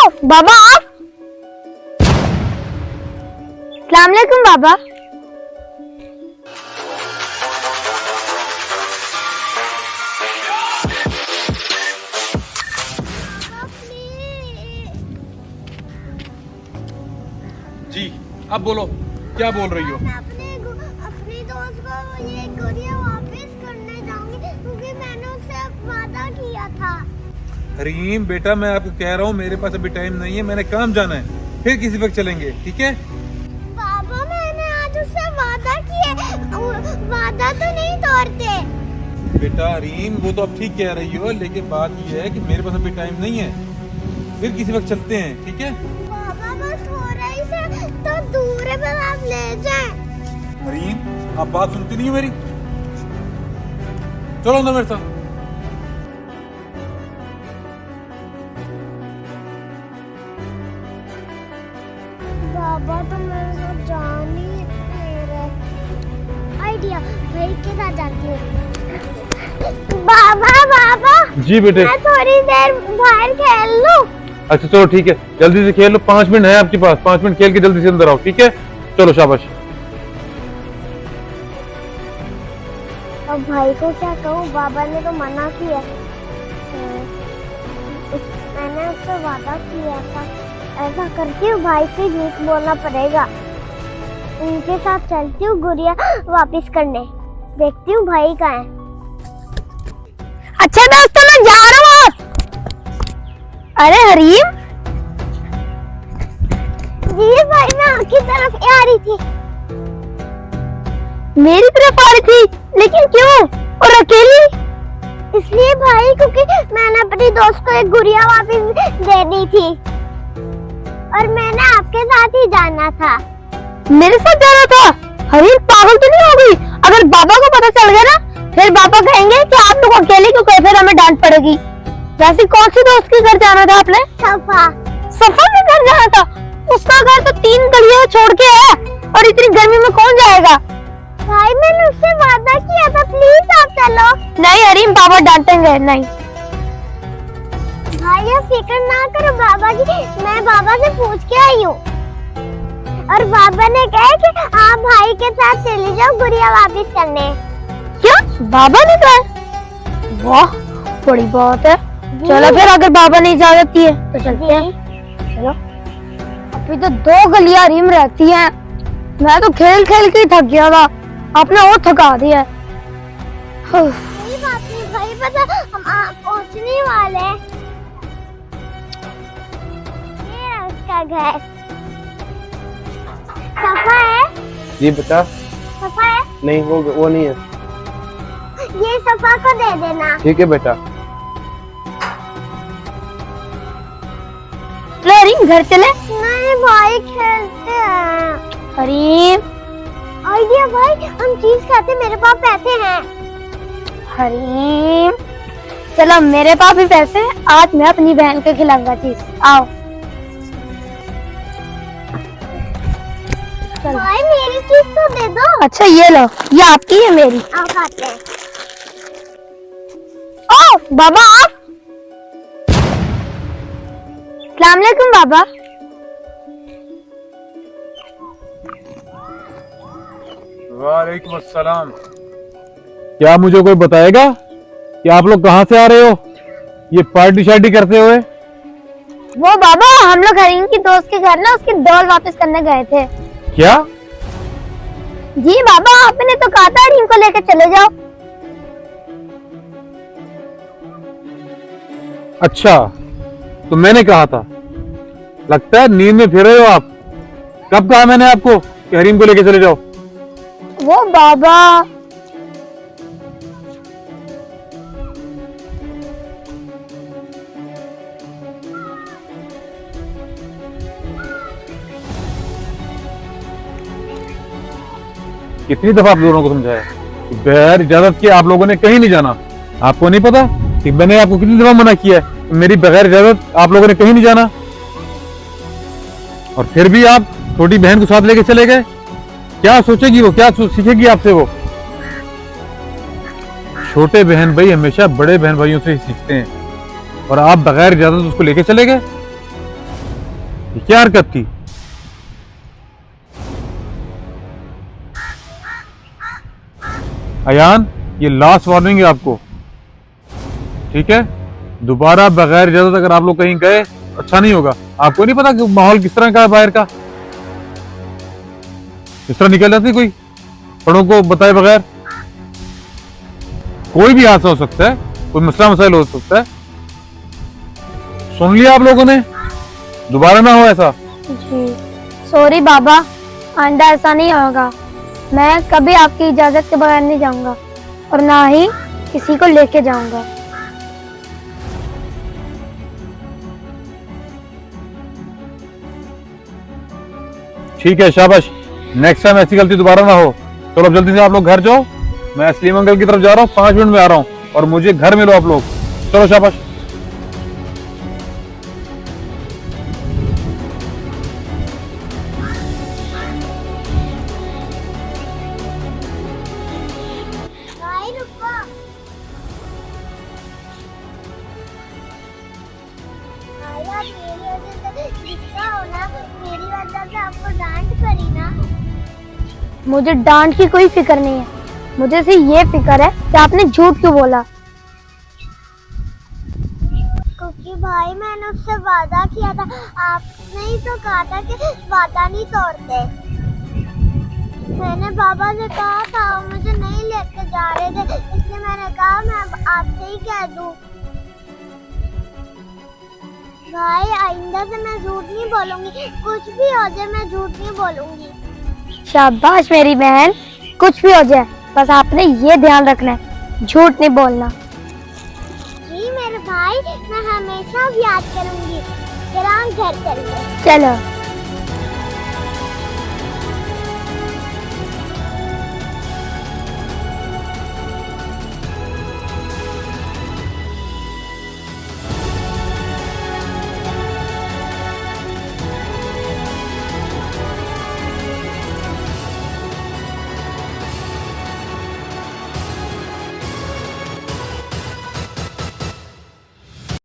बाबा आप। अस्सलाम वालेकुम बाबा। जी अब बोलो, क्या बोल रही हो? अपने दोस्त को ये गुड़िया वापस करने जाऊंगी क्योंकि मैंने उससे वादा किया था। हरीम बेटा, मैं आपको कह रहा हूँ मेरे पास अभी टाइम नहीं है, मैंने काम जाना है, फिर किसी वक्त चलेंगे, ठीक है? पापा मैंने आज उससे वादा किया, वादा तो नहीं तोड़ते। बेटा हरीम, वो तो आप ठीक कह रही हो, लेकिन बात ये है कि मेरे पास अभी टाइम नहीं है, फिर किसी वक्त चलते हैं, ठीक है? पापा बस थोड़ा ही से तो दूर है, पर आप ले जाएं। हरीम, आप बात सुनती नहीं हो मेरी? चलो अंदर मेरे साथ। बाबा तो मेरे साथ जा नहीं रहे। आइडिया, भाई के साथ जाती हूँ। बाबा बाबा, जी बेटे। मैं थोड़ी देर बाहर खेल लूं? अच्छा चलो ठीक है, जल्दी से खेल लो, 5 मिनट है आपके पास, 5 मिनट खेल के जल्दी से अंदर आओ, ठीक है? चलो शाबाश। अब भाई को क्या कहूँ, बाबा ने तो मना किया। मैंने उससे वादा किया था, ऐसा करती हूँ भाई से झूठ बोलना पड़ेगा। उनके साथ चलती हूँ गुड़िया वापस करने, देखती हूँ भाई कहाँ है। अच्छा दोस्तों मैं जा रहा हूँ। अरे हरीम, जी भाई मैं आपकी तरफ आ रही थी। मेरी तरफ आ रही थी, लेकिन क्यों और अकेली? इसलिए भाई क्योंकि मैंने अपनी दोस्त को एक गुड़िया वापस देनी थी और मैंने आपके साथ ही जाना था। मेरे साथ जाना था? हरीम पागल तो नहीं हो गई? अगर बाबा को पता चल गया ना, फिर पापा कहेंगे कि आप लोग अकेले क्यों गए, फिर हमें डांट पड़ेगी। वैसे कौन सी दोस्त के घर जाना था आपने? सफा। सफा के घर जाना था? उसका घर तो 3 गलियां छोड़ के है, और इतनी गर्मी में कौन जाएगा? भाई मैंने उससे वादा किया था, प्लीज आप चलो। नहीं हरीम, बाबा डांटेंगे। नहीं भाई आप फिक्र ना करो बाबा की, मैं बाबा से पूछ के आई हूँ और बाबा ने कहा कि आप भाई के साथ चले जाओ गुड़िया वापस करने। क्या बाबा ने कहा? वाह बड़ी बात है। चलो फिर अगर बाबा ने इजाजत दी है तो चलते हैं। चलो, अभी तो 2 गलियां हरीम रहती हैं। मैं तो खेल खेल के थक गया था, आपने और थका दिया। कोई बात नहीं भाई, पता हम पहुँचने वाले हैं। ये है उसका घर। सफा है? जी बेटा। सफा है? नहीं वो नहीं है। ये सफा को दे देना। ठीक है बेटा। चलो हरीम घर चले। नहीं भाई खेलते हैं। हरीम, आइडिया भाई, हम चीज खाते, मेरे पास पैसे हैं। हरीम चलो, मेरे पास भी पैसे हैं, आज मैं अपनी बहन को खिलाऊंगा चीज। आओ चलो। भाई मेरी चीज तो दे दो। अच्छा ये लो, ये आपकी है, मेरी। आओ खाते हैं। ओ बाबा आप। अस्सलाम वालेकुम बाबा। वालेकुम अस्सलाम। क्या मुझे कोई बताएगा कि आप लोग कहाँ से आ रहे हो ये पार्टी शार्टी करते हुए? वो बाबा हम लोग हरीम की दोस्त के घर ना उसकी डॉल वापस करने गए थे। क्या? जी बाबा, आपने तो कहा था हरीम को लेकर चले जाओ। अच्छा तो मैंने कहा था, लगता है नींद में फिर रहे हो आप। कब कहा मैंने आपको कि हरीम को लेके चले जाओ? वो बाबा कितनी दफा आप दोनों को समझाया कि बगैर इजाजत के आप लोगों ने कहीं नहीं जाना। आपको नहीं पता कि मैंने आपको कितनी दफा मना किया है, मेरी बगैर इजाजत आप लोगों ने कहीं नहीं जाना, और फिर भी आप छोटी बहन को साथ लेके चले गए। क्या सोचेगी वो, क्या सीखेगी आपसे वो? छोटे बहन भाई हमेशा बड़े बहन भाइयों से ही सीखते हैं, और आप बगैर इजाजत उसको लेके चले गए। ये क्या हरकत थी? अयान, ये लास्ट वार्निंग है आपको, ठीक है? दोबारा बगैर इजाजत अगर आप लोग कहीं गए अच्छा नहीं होगा। आपको नहीं पता कि माहौल किस तरह का है बाहर का? इस तरह निकल जाती कोई बड़ों को बताए बगैर। कोई भी हादसा हो सकता है, कोई मसला मसाइल हो सकता है। सुन लिया आप लोगों ने, दोबारा ना हो ऐसा। जी सॉरी बाबा, आइंदा ऐसा नहीं होगा। मैं कभी आपकी इजाजत के बगैर नहीं जाऊंगा और ना ही किसी को लेके जाऊंगा। ठीक है, शाबाश। नेक्स्ट टाइम ऐसी गलती दोबारा ना हो। चलो अब जल्दी से आप लोग घर जाओ, मैं असलीम अंकल की तरफ जा रहा हूँ, 5 मिनट में आ रहा हूँ और मुझे घर मिलो आप लोग। चलो शाबाश। भाई रुको। भाई आप मेरी वजह से गुस्सा हो ना, मेरी वजह से आपको डांट पड़ी ना। मुझे डांट की कोई फिक्र नहीं है, मुझे सिर्फ ये फिक्र है कि आपने झूठ क्यों बोला। क्योंकि भाई मैंने उससे वादा किया था, आपने ही तो कहा था कि वादा नहीं तोड़ते। मैंने बाबा से कहा था, वो मुझे नहीं लेके जा रहे थे, इसलिए मैंने कहा मैं अब आपसे ही कह दूं। भाई आइंदा से मैं झूठ नहीं बोलूंगी, कुछ भी हो जाए मैं झूठ नहीं बोलूंगी। शाबाश मेरी बहन, कुछ भी हो जाए बस आपने ये ध्यान रखना है, झूठ नहीं बोलना। जी मेरे भाई, मैं हमेशा याद करूंगी। चलो हम घर चलते हैं। चलो।